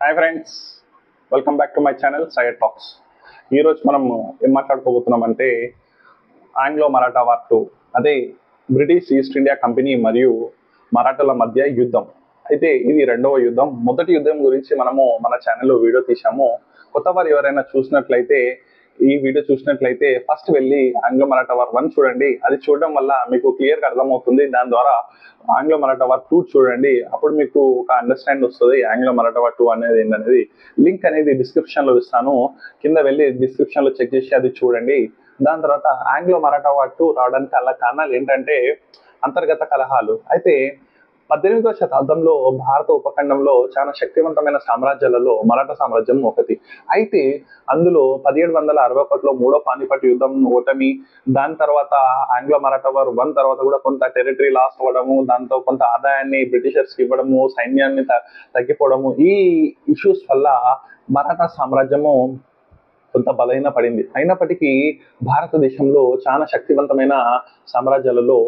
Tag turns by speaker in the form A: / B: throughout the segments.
A: Hi friends, welcome back to my channel Syed talks. ఈరోజు మనం ఏం మాట్లాడుకోబోతున్నాం అంటే ఆంగ్లో మరాఠా వార్ 2, అదే బ్రిటిష్ ఈస్ట్ ఇండియా కంపెనీ మరియు మరాఠాల మధ్య యుద్ధం. అయితే ఇది రెండవ యుద్ధం. మొదటి యుద్ధం గురించి మనము మన ఛానల్లో వీడియో తీసాము. కొత్త వారు ఎవరైనా చూసినట్లయితే ఈ వీడియో చూసినట్లయితే ఫస్ట్ వెళ్ళి ఆంగ్లో మరాఠా వార్ 1 చూడండి. అది చూడడం వల్ల మీకు క్లియర్గా అర్థమవుతుంది. దాని ద్వారా ఆంగ్లో మరాఠా వార్ 2 చూడండి. అప్పుడు మీకు ఒక అండర్స్టాండ్ వస్తుంది ఆంగ్లో మరాఠా వార్ 2 అనేది ఏంటనేది. లింక్ అనేది డిస్క్రిప్షన్లో ఇస్తాను, కింద వెళ్ళి డిస్క్రిప్షన్లో చెక్ చేసి అది చూడండి. దాని తర్వాత ఆంగ్లో మరాఠా వార్ 2 రావడానికి అలా కారణాలు ఏంటంటే అంతర్గత కలహాలు. అయితే 18వ శతాబ్దంలో భారత ఉపఖండంలో చాలా శక్తివంతమైన సామ్రాజ్యాలలో మరాఠా సామ్రాజ్యం ఒకటి. అయితే అందులో 1761లో మూడో పానిపట్ యుద్ధం ఓటమి, దాని తర్వాత ఆంగ్లో మరాఠా వార్ 1 తర్వాత కూడా కొంత టెరిటరీ లాస్ అవ్వడము, దాంతో కొంత ఆదాయాన్ని బ్రిటిషర్స్కి ఇవ్వడము, సైన్యాన్ని తగ్గిపోవడము, ఈ ఇష్యూస్ వల్ల మరాఠా సామ్రాజ్యము కొంత బలహీన పడింది. అయినప్పటికీ భారతదేశంలో చాలా శక్తివంతమైన సామ్రాజ్యాలలో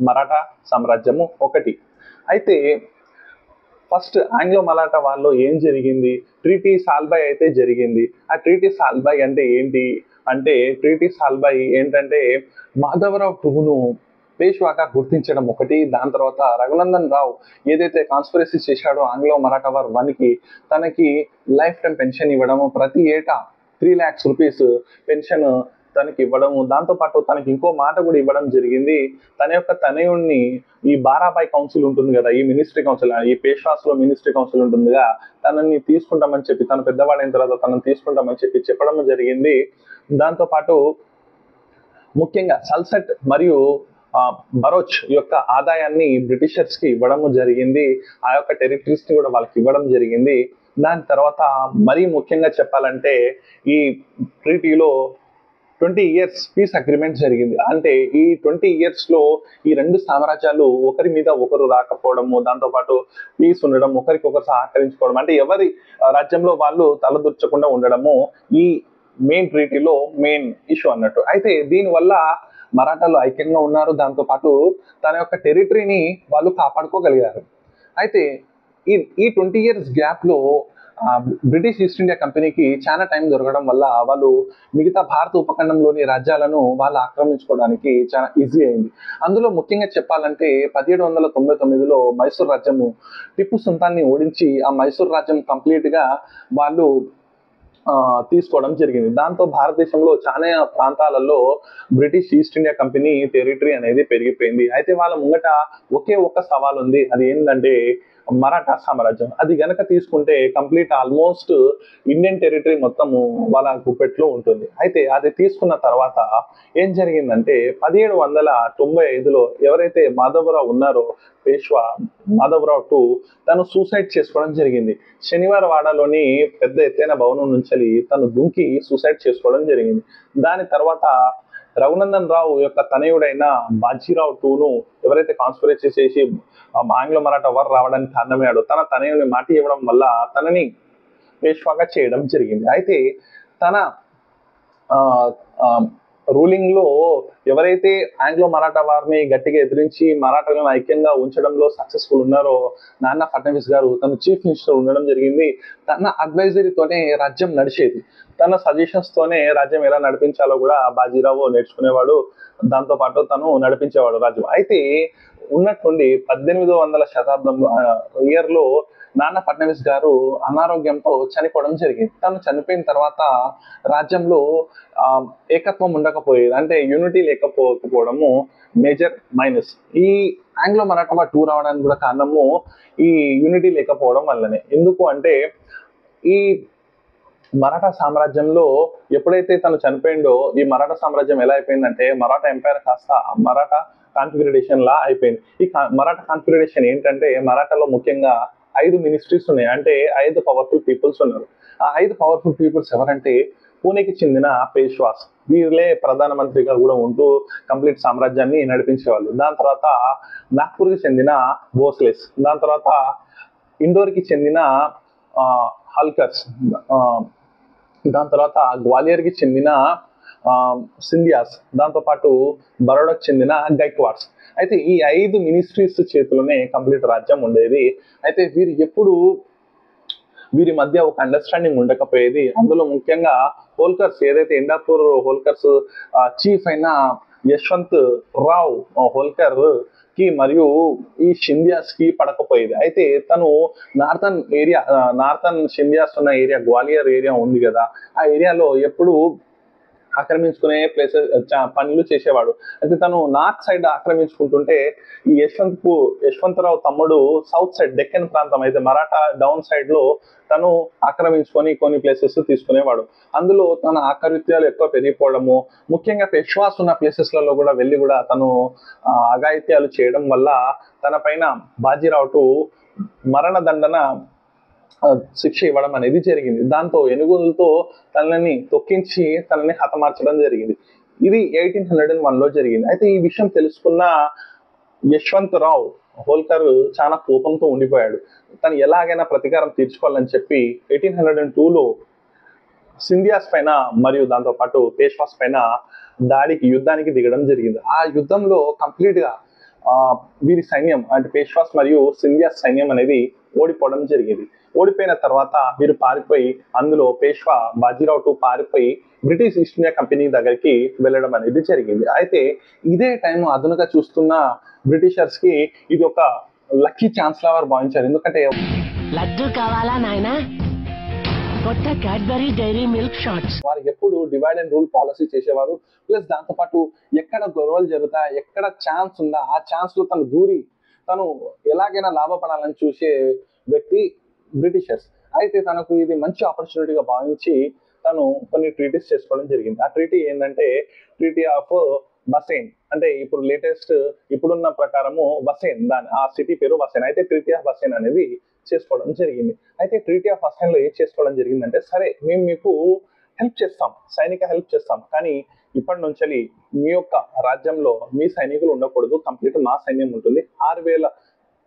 A: మరాఠా సామ్రాజ్యము ఒకటి. అయితే ఫస్ట్ ఆంగ్లో మరాఠా వార్లో ఏం జరిగింది? ట్రీటీ సాల్బాయ్ అయితే జరిగింది. ఆ ట్రీటీ సాల్బాయ్ అంటే ఏంటి అంటే, ట్రీటీ సాల్బాయ్ ఏంటంటే మాధవరావు టూను పేష్వాగా గుర్తించడం ఒకటి. దాని తర్వాత రఘునందన్ రావు ఏదైతే కాన్స్పిరసీ చేశాడో ఆంగ్లో మరాఠా వార్ 1కి, తనకి లైఫ్ టైం పెన్షన్ ఇవ్వడము, ప్రతి ఏటా 3 lakhs రూపీస్ పెన్షన్ తనకి ఇవ్వడము, దాంతోపాటు తనకి ఇంకో మాట కూడా ఇవ్వడం జరిగింది. తన యొక్క తనయుణ్ణి ఈ బారాబాయ్ కౌన్సిల్ ఉంటుంది కదా, ఈ మినిస్ట్రీ కౌన్సిల్, ఈ పేష్వాస్లో మినిస్ట్రీ కౌన్సిల్ ఉంటుందిగా, తనని తీసుకుంటామని చెప్పి, తను పెద్దవాడైన తర్వాత తనని తీసుకుంటామని చెప్పి చెప్పడం జరిగింది. దాంతోపాటు ముఖ్యంగా సల్సట్ మరియు బరోచ్ యొక్క ఆదాయాన్ని బ్రిటిషర్స్కి ఇవ్వడము జరిగింది. ఆ యొక్క టెరిటరీస్ని కూడా వాళ్ళకి ఇవ్వడం జరిగింది. దాని తర్వాత మరీ ముఖ్యంగా చెప్పాలంటే ఈ ట్రీటీలో 20 years పీస్ అగ్రిమెంట్ జరిగింది. అంటే ఈ 20 yearsలో ఈ రెండు సామ్రాజ్యాలు ఒకరి మీద ఒకరు రాకపోవడము, దాంతోపాటు పీస్ ఉండడం, ఒకరికొకరు సహకరించుకోవడం, అంటే ఎవరి రాజ్యంలో వాళ్ళు తలదూర్చకుండా ఉండడము ఈ మెయిన్ ట్రీటీలో మెయిన్ ఇష్యూ అన్నట్టు. అయితే దీనివల్ల మరాఠాలు ఐక్యంగా ఉన్నారు, దాంతోపాటు తన యొక్క టెరిటరీని వాళ్ళు కాపాడుకోగలిగారు. అయితే ఈ 20 years గ్యాప్లో బ్రిటిష్ ఈస్ట్ ఇండియా కంపెనీకి చాలా టైం దొరకడం వల్ల వాళ్ళు మిగతా భారత ఉపఖండంలోని రాజ్యాలను వాళ్ళు ఆక్రమించుకోవడానికి చాలా ఈజీ అయింది. అందులో ముఖ్యంగా చెప్పాలంటే 1799లో మైసూర్ రాజ్యము టిప్పు సుల్తాన్ని ఓడించి ఆ మైసూర్ రాజ్యం కంప్లీట్గా వాళ్ళు తీసుకోవడం జరిగింది. దాంతో భారతదేశంలో చాలా ప్రాంతాలలో British east India company territory అనేది పెరిగిపోయింది. అయితే వాళ్ళ ముంగట ఒకే ఒక్క సవాల్ ఉంది, అది ఏంటంటే మరాఠా సామ్రాజ్యం. అది గనక తీసుకుంటే కంప్లీట్ ఆల్మోస్ట్ ఇండియన్ టెరిటరీ మొత్తము వాళ్ళ గుప్పెట్లో ఉంటుంది. అయితే అది తీసుకున్న తర్వాత ఏం జరిగిందంటే 1795లో ఎవరైతే మాధవరావు ఉన్నారో, పేష్వా మాధవరావు 2, తను సూసైడ్ చేసుకోవడం జరిగింది. శనివారవాడలోని పెద్ద ఎత్తైన భవనం నుంచి తను దుంకి సూసైడ్ చేసుకోవడం జరిగింది. దాని తర్వాత రఘునందన్ రావు యొక్క తనయుడైన బాజీరావు 2ను ఎవరైతే కాన్స్పిరసీ చేసి ఆంగ్లో మరాఠా వార్ రావడానికి కారణమయ్యాడో, తన తనయుని మాట ఇవ్వడం వల్ల తనని పేష్వాగా చేయడం జరిగింది. అయితే తన రూలింగ్ లో ఎవరైతే ఆంగ్లో మరాఠా వారిని గట్టిగా ఎదిరించి మరాఠాలను ఐక్యంగా ఉంచడంలో సక్సెస్ఫుల్ ఉన్నారో నానా ఫడ్నవీస్ గారు, తను చీఫ్ మినిస్టర్ ఉండడం జరిగింది. తన అడ్వైజరీతోనే రాజ్యం నడిచేది, తన సజెషన్స్ తోనే రాజ్యం ఎలా నడిపించాలో కూడా బాజీరావు నేర్చుకునేవాడు, దాంతోపాటు తను నడిపించేవాడు రాజ్యం. అయితే ఉన్నట్టుండి 1800 శతాబ్దంలో ఇయర్లో నానా ఫడ్నవీస్ గారు అనారోగ్యంతో చనిపోవడం జరిగింది. తను చనిపోయిన తర్వాత రాజ్యంలో ఏకత్వం ఉండకపోయేది, అంటే యూనిటీ లేకపోవడము మేజర్ మైనస్. ఈ ఆంగ్లో మరాఠా వార్ 2 రావడానికి కూడా కారణము ఈ యూనిటీ లేకపోవడం వల్లనే. ఎందుకు అంటే ఈ మరాఠా సామ్రాజ్యంలో ఎప్పుడైతే తను చనిపోయిండో ఈ మరాఠా సామ్రాజ్యం ఎలా అయిపోయిందంటే మరాఠా ఎంపైర్ కాస్త మరాఠా కాన్ఫిగరేషన్ లా అయిపోయింది. ఈ మరాఠా కాన్ఫిగరేషన్ ఏంటంటే మరాఠాలో ముఖ్యంగా 5 మినిస్ట్రీస్ ఉన్నాయి, అంటే 5 పవర్ఫుల్ పీపుల్స్ ఉన్నారు. ఆ 5 పవర్ఫుల్ పీపుల్స్ ఎవరంటే పూణేకి చెందిన పేష్వాస్, వీళ్ళే ప్రధానమంత్రిగా కూడా ఉంటూ కంప్లీట్ సామ్రాజ్యాన్ని నడిపించేవాళ్ళు. దాని తర్వాత నాగ్పూర్కి చెందిన భోస్లేస్, దాని తర్వాత ఇండోర్కి చెందిన హల్కర్స్, దాని తర్వాత గ్వాలియర్కి చెందిన సింధియాస్, దాంతోపాటు బరోడాకు చెందిన గైక్వాడ్స్. అయితే ఈ 5 మినిస్ట్రీస్ చేతిలోనే కంప్లీట్ రాజ్యం ఉండేది. అయితే వీరు ఎప్పుడు వీరి మధ్య ఒక అండర్స్టాండింగ్ ఉండకపోయేది. అందులో ముఖ్యంగా హోల్కర్స్ ఏదైతే ఇండాపూర్ హోల్కర్స్ చీఫ్ అయిన యశ్వంత్ రావ్ హోల్కర్ కి మరియు ఈ షిండియాస్ కి పడకపోయేది. అయితే తను నార్థన్ షిండియాస్ ఉన్న ఏరియా గ్వాలియర్ ఏరియా ఉంది కదా, ఆ ఏరియాలో ఎప్పుడు ఆక్రమించుకునే ప్లేసెస్ పనులు చేసేవాడు. అయితే తను నార్త్ సైడ్ ఆక్రమించుకుంటుంటే ఈ యశ్వంతరావు తమ్ముడు సౌత్ సైడ్ డెక్కన్ ప్రాంతం అయితే మరాఠా డౌన్ సైడ్ లో తను ఆక్రమించుకొని కొన్ని ప్లేసెస్ తీసుకునేవాడు. అందులో తన ఆకృత్యాలు ఎక్కువ పెరిగిపోవడము, ముఖ్యంగా పెష్వాస్ ఉన్న ప్లేసెస్లలో కూడా వెళ్ళి కూడా తను అఘాయిత్యాలు చేయడం వల్ల తన పైన బాజీరావుటు మరణదండన శిక్ష ఇవ్వడం అనేది జరిగింది. దాంతో ఏనుగులతో తనని తొక్కించి తనని హతమార్చడం జరిగింది. ఇది 1801లో జరిగింది. అయితే ఈ విషయం తెలుసుకున్న యశ్వంతరావు హోల్కర్ చాలా కోపంతో ఉండిపోయాడు. తను ఎలాగైనా ప్రతీకారం తీర్చుకోవాలని చెప్పి 1802లో సింధియాస్ పైన మరియు దాంతో పాటు పేష్వాస్ పైన యుద్ధానికి దిగడం జరిగింది. ఆ యుద్ధంలో కంప్లీట్ గా వీరి సైన్యం అంటే పేష్వాస్ మరియు సింధియాస్ సైన్యం అనేది ఓడిపోవడం జరిగింది. ఓడిపోయిన తర్వాత వీరు పారిపోయి, అందులో పేష్వా బాజీరావు పారిపోయి బ్రిటిష్ ఈస్ట్ ఇండియా కంపెనీ దగ్గరికి వెళ్ళడం అనేది జరిగింది. అయితే ఇదే టైం అదునుగా చూస్తున్న బ్రిటిషర్స్ కి ఇది ఒక లక్కీ ఛాన్స్ లా వారు భావించారు. ఎందుకంటే
B: లడ్డు కావాలా నాయనా, కొత్త క్యాడ్బరీ డైరీ మిల్క్ షాట్స్.
A: వారు ఎప్పుడు డివైడ్ అండ్ రూల్ పాలసీ చేసేవారు. ప్లస్ దాంతో పాటు ఎక్కడ గొడవలు జరుగుతాయి, ఎక్కడ ఛాన్స్ ఉందా ఆ ఛాన్స్ లో తను దూరి తను ఎలాగైనా లాభపడాలని చూసే వ్యక్తి బ్రిటిషర్స్. అయితే తనకు ఇది మంచి ఆపర్చునిటీగా భావించి తను కొన్ని ట్రీటీస్ చేసుకోవడం జరిగింది. ఆ ట్రీటీ ఏంటంటే ట్రీటీ ఆఫ్ బసైన్. అంటే ఇప్పుడు లేటెస్ట్ ఇప్పుడున్న ప్రకారము బసైన్, ఆ సిటీ పేరు బసైన్. అయితే ట్రీటీ ఆఫ్ బసైన్ అనేది చేసుకోవడం జరిగింది. అయితే ట్రీటీ ఆఫ్ బసైన్ లో ఏం చేసుకోవడం జరిగిందంటే, సరే మేము మీకు హెల్ప్ చేస్తాం, సైనిక హెల్ప్ చేస్తాం, కానీ ఇప్పటి నుంచి మీ యొక్క రాజ్యంలో మీ సైనికులు ఉండకూడదు, కంప్లీట్ మా సైన్యం ఉంటుంది. 6000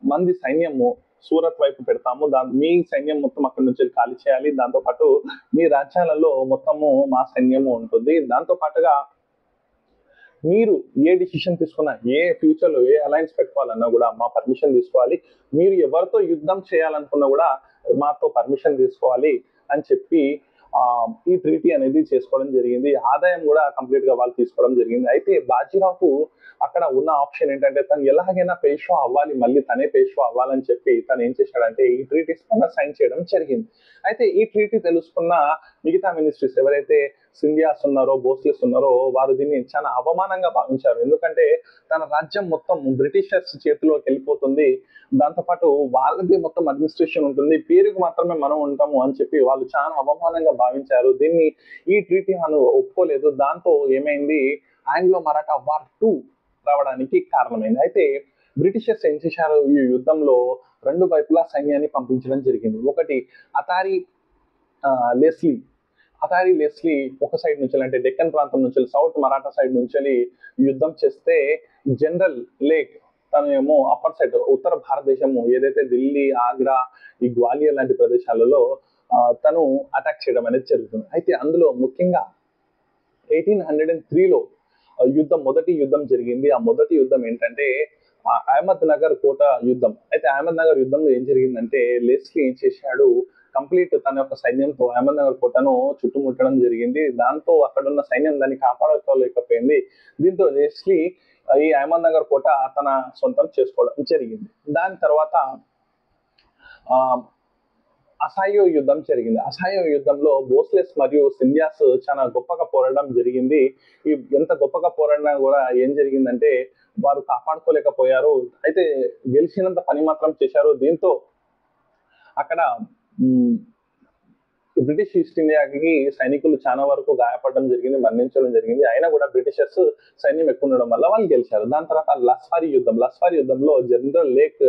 A: మంది సైన్యము సూరత్ వైపు పెడతాము, మీ సైన్యం మొత్తం అక్కడి నుంచి ఖాళీ చేయాలి. దాంతో పాటు మీ రాజ్యాలలో మొత్తము మా సైన్యము ఉంటుంది. దాంతో పాటుగా మీరు ఏ డిసిషన్ తీసుకున్నా, ఏ ఫ్యూచర్ లో ఏ అలయన్స్ పెట్టుకోవాలన్నా కూడా మా పర్మిషన్ తీసుకోవాలి. మీరు ఎవరితో యుద్ధం చేయాలనుకున్నా కూడా మాతో పర్మిషన్ తీసుకోవాలి అని చెప్పి ఈ ట్రీటీ అనేది చేసుకోవడం జరిగింది. ఆదాయం కూడా కంప్లీట్ గా వాళ్ళు తీసుకోవడం జరిగింది. అయితే బాజీరావుకు అక్కడ ఉన్న ఆప్షన్ ఏంటంటే తను ఎలాగైనా పేష్వా అవ్వాలి, మళ్ళీ తనే పేష్వా అవ్వాలని చెప్పి తను ఏం చేశాడంటే ఈ ట్రీటీస్ పైన సైన్ చేయడం జరిగింది. అయితే ఈ ట్రీటీ తెలుసుకున్న మిగతా మినిస్ట్రీస్ ఎవరైతే సింధియాస్ ఉన్నారో, భోస్లెస్ ఉన్నారో, వారు దీన్ని చాలా అవమానంగా భావించారు. ఎందుకంటే తన రాజ్యం మొత్తం బ్రిటిషర్స్ చేతిలోకి వెళ్ళిపోతుంది, దాంతోపాటు వాళ్ళది మొత్తం అడ్మినిస్ట్రేషన్ ఉంటుంది, పేరుకు మాత్రమే మనం ఉంటాము అని చెప్పి వాళ్ళు చాలా అవమానంగా భావించారు. దీన్ని ఈ ట్రీటీ మనం ఒప్పుకోలేదు. దాంతో ఏమైంది, ఆంగ్లో మరాఠా వార్ 2 రావడానికి కారణమైంది. అయితే బ్రిటిషర్స్ ఏం చేశారు, ఈ యుద్ధంలో రెండు వైపులా సైన్యాన్ని పంపించడం జరిగింది. ఒకటి అతారీ లెస్లీ ఒక సైడ్ నుంచి, అంటే డెక్కన్ ప్రాంతం నుంచి, సౌత్ మరాఠా సైడ్ నుంచి యుద్ధం చేస్తే, జనరల్ లేక్ తను ఏమో అప్పర్ సైడ్ ఉత్తర భారతదేశము ఏదైతే ఢిల్లీ, ఆగ్రా, ఈ గ్వాలియర్ లాంటి ప్రదేశాలలో తను అటాక్ చేయడం అనేది జరుగుతుంది. అయితే అందులో ముఖ్యంగా 1803లో మొదటి యుద్ధం జరిగింది. ఆ మొదటి యుద్ధం ఏంటంటే అహ్మద్ నగర్ కోట యుద్ధం. అయితే అహ్మద్ నగర్ యుద్ధంలో ఏం జరిగిందంటే లెస్లీ ఏం చేశాడు, కంప్లీట్ తన యొక్క సైన్యంతో అహ్మద్ నగర్ కోటను చుట్టుముట్టడం జరిగింది. దాంతో అక్కడ ఉన్న సైన్యం దాన్ని కాపాడుకోలేకపోయింది. దీంతో లెస్లీ ఈ అహ్మద్ నగర్ కోట తన సొంతం చేసుకోవడం జరిగింది. దాని తర్వాత అసాయో యుద్ధం జరిగింది. అసాయో యుద్ధంలో భోస్లెస్ మరియు సింధియాస్ చాలా గొప్పగా పోరాడడం జరిగింది. ఎంత గొప్పగా పోరాడినా కూడా ఏం జరిగిందంటే వారు కాపాడుకోలేకపోయారు. అయితే గెలిచినంత పని మాత్రం చేశారు. దీంతో అక్కడ బ్రిటిష్ ఈస్ట్ ఇండియాకి సైనికులు చాలా వరకు గాయపడడం జరిగింది, మరణించడం జరిగింది. అయినా కూడా బ్రిటిషర్స్ సైన్యం ఎక్కువ ఉండడం వల్ల వాళ్ళు గెలిచారు. దాని తర్వాత లస్వారీ యుద్ధంలో జనరల్ లేక్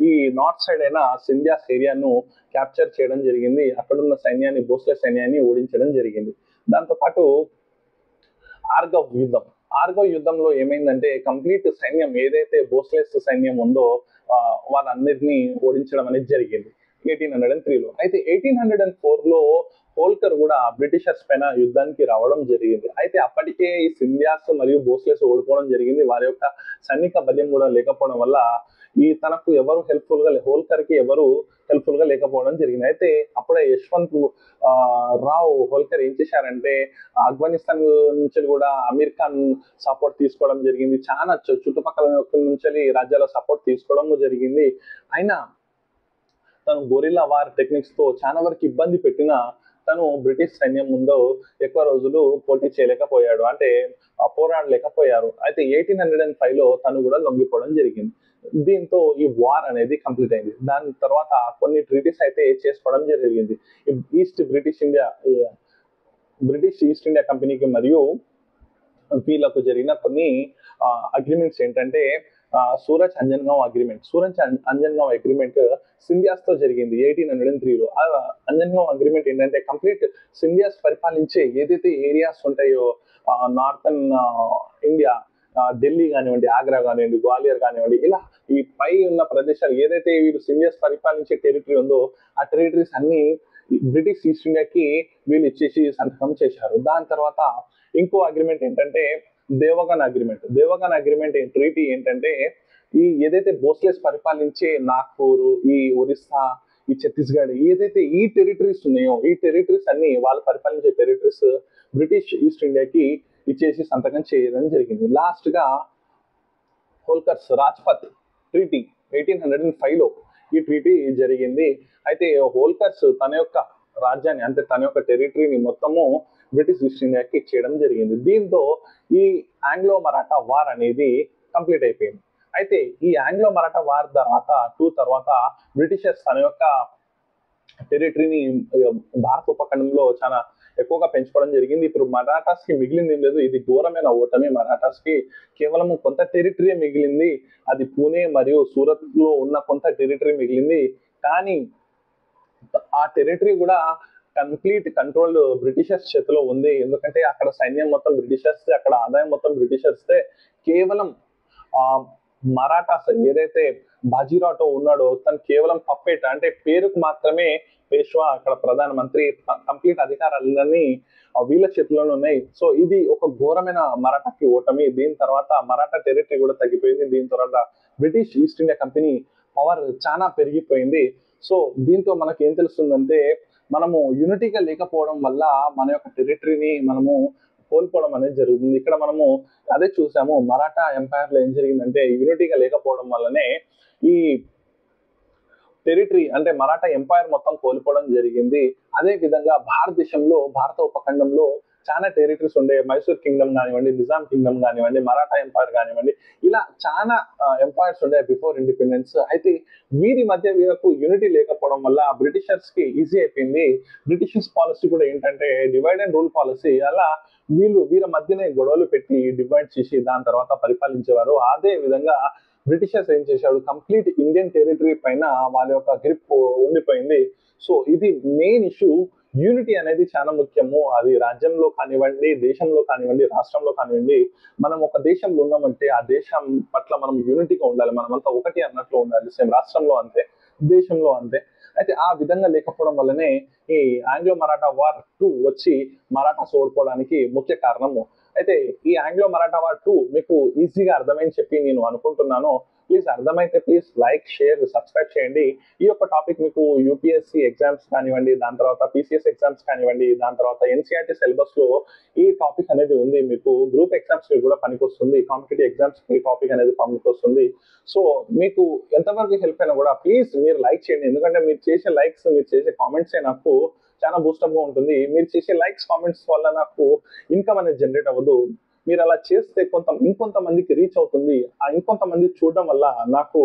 A: ఈ నార్త్ సైడ్ అయిన సింధియాస్ ఏరియాను క్యాప్చర్ చేయడం జరిగింది. అక్కడున్న సైన్యాన్ని, భోస్లే సైన్యాన్ని ఓడించడం జరిగింది. దాంతో పాటు ఆర్గవ్ యుద్ధంలో ఏమైందంటే కంప్లీట్ సైన్యం ఏదైతే భోస్లేస్ సైన్యం ఉందో వాళ్ళందరినీ ఓడించడం అనేది జరిగింది 1803లో. అయితే 1804లో హోల్కర్ కూడా బ్రిటిషర్స్ పైన యుద్ధానికి రావడం జరిగింది. అయితే అప్పటికే ఈ సింధియాస్ మరియు భోస్లేస్ ఓడిపోవడం జరిగింది. వారి యొక్క సైనిక బల్యం కూడా లేకపోవడం వల్ల ఈ తనకు ఎవరు హోల్కర్కి ఎవరు హెల్ప్ఫుల్ గా లేకపోవడం జరిగింది. అయితే అప్పుడే యశ్వంత్ రావు హోల్కర్ ఏం చేశారంటే ఆఫ్ఘనిస్తాన్ నుంచి కూడా అమీర్ ఖాన్ సపోర్ట్ తీసుకోవడం జరిగింది. చాలా చుట్టుపక్కల నుంచి రాజ్యాల సపోర్ట్ తీసుకోవడం జరిగింది. అయినా తను గొరిల్లా వార్ టెక్నిక్స్ తో చాలా వరకు ఇబ్బంది పెట్టిన తను బ్రిటిష్ సైన్యం ముందు ఎక్కువ రోజులు పోటీ చేయలేకపోయాడు, అంటే పోరాడలేకపోయారు. అయితే 1805 లో తను కూడా లొంగిపోవడం జరిగింది. దీంతో ఈ వార్ అనేది కంప్లీట్ అయింది. దాని తర్వాత కొన్ని ట్రీటీస్ అయితే చేసుకోవడం జరిగింది. బ్రిటిష్ ఈస్ట్ ఇండియా కంపెనీకి మరియు వీళ్ళకు జరిగిన కొన్ని అగ్రిమెంట్స్ ఏంటంటే సూరజ్ అంజన్గావ్ అగ్రిమెంట్. అంజన్గావ్ అగ్రిమెంట్ సింధియాస్ తో జరిగింది 1803లో. ఆ అంజన్గావ్ అగ్రిమెంట్ ఏంటంటే కంప్లీట్ సింధియాస్ పరిపాలించే ఏదైతే ఏరియాస్ ఉంటాయో నార్థన్ ఇండియా, ఢిల్లీ కానివ్వండి, ఆగ్రా కానివ్వండి, గ్వాలియర్ కానివ్వండి, ఇలా ఈ పై ఉన్న ప్రదేశాలు ఏదైతే వీళ్ళు సింధియాస్ పరిపాలించే టెరిటరీ ఉందో ఆ టెరిటరీస్ అన్ని బ్రిటిష్ ఈస్ట్ ఇండియాకి వీళ్ళు ఇచ్చేసి సంతకం చేశారు. దాని తర్వాత ఇంకో అగ్రిమెంట్ ఏంటంటే దేవగన్ అగ్రిమెంట్ ట్రీటీ ఏంటంటే ఈ ఏదైతే భోస్లేస్ పరిపాలించే నాగ్పూర్, ఈ ఒరిస్సా, ఈ ఛత్తీస్గఢ్ ఏదైతే ఈ టెరిటరీస్ ఉన్నాయో ఈ టెరిటరీస్ అన్ని వాళ్ళు పరిపాలించే టెరిటరీస్ బ్రిటిష్ ఈస్ట్ ఇండియాకి ఇచ్చేసి సంతకం చేయడం జరిగింది. లాస్ట్ గా హోల్కర్స్ రాజ్పత్ ట్రీటీ 1805లో ఈ ట్రీటీ జరిగింది. అయితే హోల్కర్స్ తన యొక్క రాజ్యాన్ని, అంటే తన యొక్క టెరిటరీని మొత్తము బ్రిటిష్ ఈస్ట్ ఇండియాకి ఇచ్చేయడం జరిగింది. దీంతో ఈ ఆంగ్లో మరాఠా వార్ అనేది కంప్లీట్ అయిపోయింది. అయితే ఈ ఆంగ్లో మరాఠా వార్ తర్వాత బ్రిటిషర్స్ తన యొక్క టెరిటరీని భారత ఉపఖండంలో చాలా ఎక్కువగా పెంచుకోవడం జరిగింది. ఇప్పుడు మరాఠాస్ కి మిగిలింది ఏం లేదు, ఇది ఘోరమైన ఓటమి. మరాఠాస్ కి కేవలం కొంత టెరిటరీ మిగిలింది, అది పూణే మరియు సూరత్ లో ఉన్న కొంత టెరిటరీ మిగిలింది. కానీ ఆ టెరిటరీ కూడా కంప్లీట్ కంట్రోల్ బ్రిటిషర్స్ చేతిలో ఉంది. ఎందుకంటే అక్కడ సైన్యం మొత్తం బ్రిటిషర్స్, అక్కడ ఆదాయం మొత్తం బ్రిటిషర్స్. కేవలం మరాఠాస్ ఏదైతే బాజీరావుతో ఉన్నాడో తను కేవలం పప్పెట్, అంటే పేరుకు మాత్రమే పేష్వా, అక్కడ ప్రధానమంత్రి. కంప్లీట్ అధికారాలన్నీ వీళ్ళ చేతిలోనే ఉన్నాయి. సో ఇది ఒక ఘోరమైన మరాఠాకి ఓటమి. దీని తర్వాత మరాఠా టెరిటరీ కూడా తగ్గిపోయింది. దీని తర్వాత British east India company power చాలా పెరిగిపోయింది. సో దీంతో మనకి ఏం తెలుస్తుందంటే మనము యూనిటీగా లేకపోవడం వల్ల మన యొక్క టెరిటరీని మనము కోల్పోవడం అనేది జరుగుతుంది. ఇక్కడ మనము అదే చూసాము, మరాఠా ఎంపైర్ లో ఏం జరిగిందంటే యూనిటీగా లేకపోవడం వల్లనే ఈ టెరిటరీ, అంటే మరాఠా ఎంపైర్ మొత్తం కోల్పోవడం జరిగింది. అదే విధంగా భారతదేశంలో, భారత ఉపఖండంలో చాలా టెరిటరీస్ ఉండే. మైసూర్ కింగ్డమ్ కానివ్వండి, నిజాం కింగ్డమ్ కానివ్వండి, మరాఠా ఎంపైర్ కానివ్వండి, ఇలా చాలా ఎంపైర్స్ ఉండే బిఫోర్ ఇండిపెండెన్స్. అయితే వీరి మధ్య వీళ్ళకు యూనిటీ లేకపోవడం వల్ల బ్రిటిషర్స్ కి ఈజీ అయిపోయింది. బ్రిటిషర్స్ పాలసీ కూడా ఏంటంటే డివైడ్ అండ్ రూల్ పాలసీ. అలా వీళ్ళ మధ్యనే గొడవలు పెట్టి డివైడ్ చేసి దాని తర్వాత పరిపాలించేవారు. అదే విధంగా బ్రిటిషర్స్ ఏం చేశాడు, కంప్లీట్ ఇండియన్ టెరిటరీ పైన వాళ్ళ యొక్క గ్రిప్ ఉండిపోయింది. సో ఇది మెయిన్ ఇష్యూ. యూనిటీ అనేది చాలా ముఖ్యము. అది రాజ్యంలో కానివ్వండి, దేశంలో కానివ్వండి, రాష్ట్రంలో కానివ్వండి. మనం ఒక దేశంలో ఉన్నామంటే ఆ దేశం పట్ల మనం యూనిటీగా ఉండాలి, మనమంతా ఒకటి అన్నట్లు ఉండాలి. సేమ్ రాష్ట్రంలో అంతే, దేశంలో అంతే. అయితే ఆ విధంగా లేకపోవడం వల్లనే ఈ ఆంగ్లో మరాఠా వార్ 2 వచ్చి మరాఠాస్ ఓడిపోవడానికి ముఖ్య కారణము. అయితే ఈ ఆంగ్లో మరాఠా వార్ 2 మీకు ఈజీగా అర్థమైంది చెప్పి నేను అనుకుంటున్నాను. ప్లీజ్ అర్థమైతే ప్లీజ్ లైక్, షేర్, సబ్స్క్రైబ్ చేయండి. ఈ యొక్క టాపిక్ మీకు యూపీఎస్సీ ఎగ్జామ్స్ కానివ్వండి, దాని తర్వాత పీసీఎస్ ఎగ్జామ్స్ కానివ్వండి, దాని తర్వాత ఎన్సీఆర్టీ సిలబస్ లో ఈ టాపిక్ అనేది ఉంది. మీకు గ్రూప్ ఎగ్జామ్స్ కి కూడా పనికొస్తుంది, కాంపిటేటివ్ ఎగ్జామ్స్ కి టాపిక్ అనేది పనికొస్తుంది. సో మీకు ఎంతవరకు హెల్ప్ అయినా కూడా ప్లీజ్ మీరు లైక్ చేయండి. ఎందుకంటే మీరు చేసే లైక్స్, మీరు చేసే కామెంట్స్ నాకు చాలా బూస్టప్ గా ఉంటుంది. మీరు చేసే లైక్స్, కామెంట్స్ వల్ల నాకు ఇన్కమ్ అనేది జనరేట్ అవ్వదు. మీరు అలా చేస్తే ఇంకొంతమందికి రీచ్ అవుతుంది. ఆ ఇంకొంతమంది చూడడం వల్ల నాకు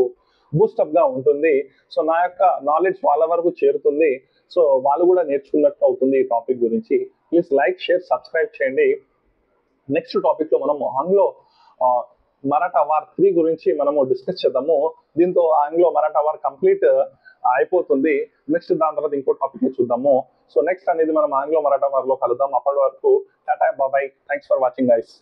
A: బూస్టప్ గా ఉంటుంది. సో నా యొక్క నాలెడ్జ్ వాళ్ళ వరకు చేరుతుంది. సో వాళ్ళు కూడా నేర్చుకున్నట్టు అవుతుంది ఈ టాపిక్ గురించి. ప్లీజ్ లైక్, షేర్, సబ్స్క్రైబ్ చేయండి. నెక్స్ట్ టాపిక్ లో మనము ఆంగ్లో మరాఠా వార్ 3 గురించి మనము డిస్కస్ చేద్దాము. దీంతో ఆంగ్లో మరాఠా వార్ కంప్లీట్ అయిపోతుంది. నెక్స్ట్ దాని తర్వాత ఇంకో టాపిక్ చూద్దాము. సో నెక్స్ట్ అనేది మనం ఆంగ్లో మరాఠా వార్ లో కలుద్దాం. అప్పటి వరకు tata, bye, thanks for watching guys.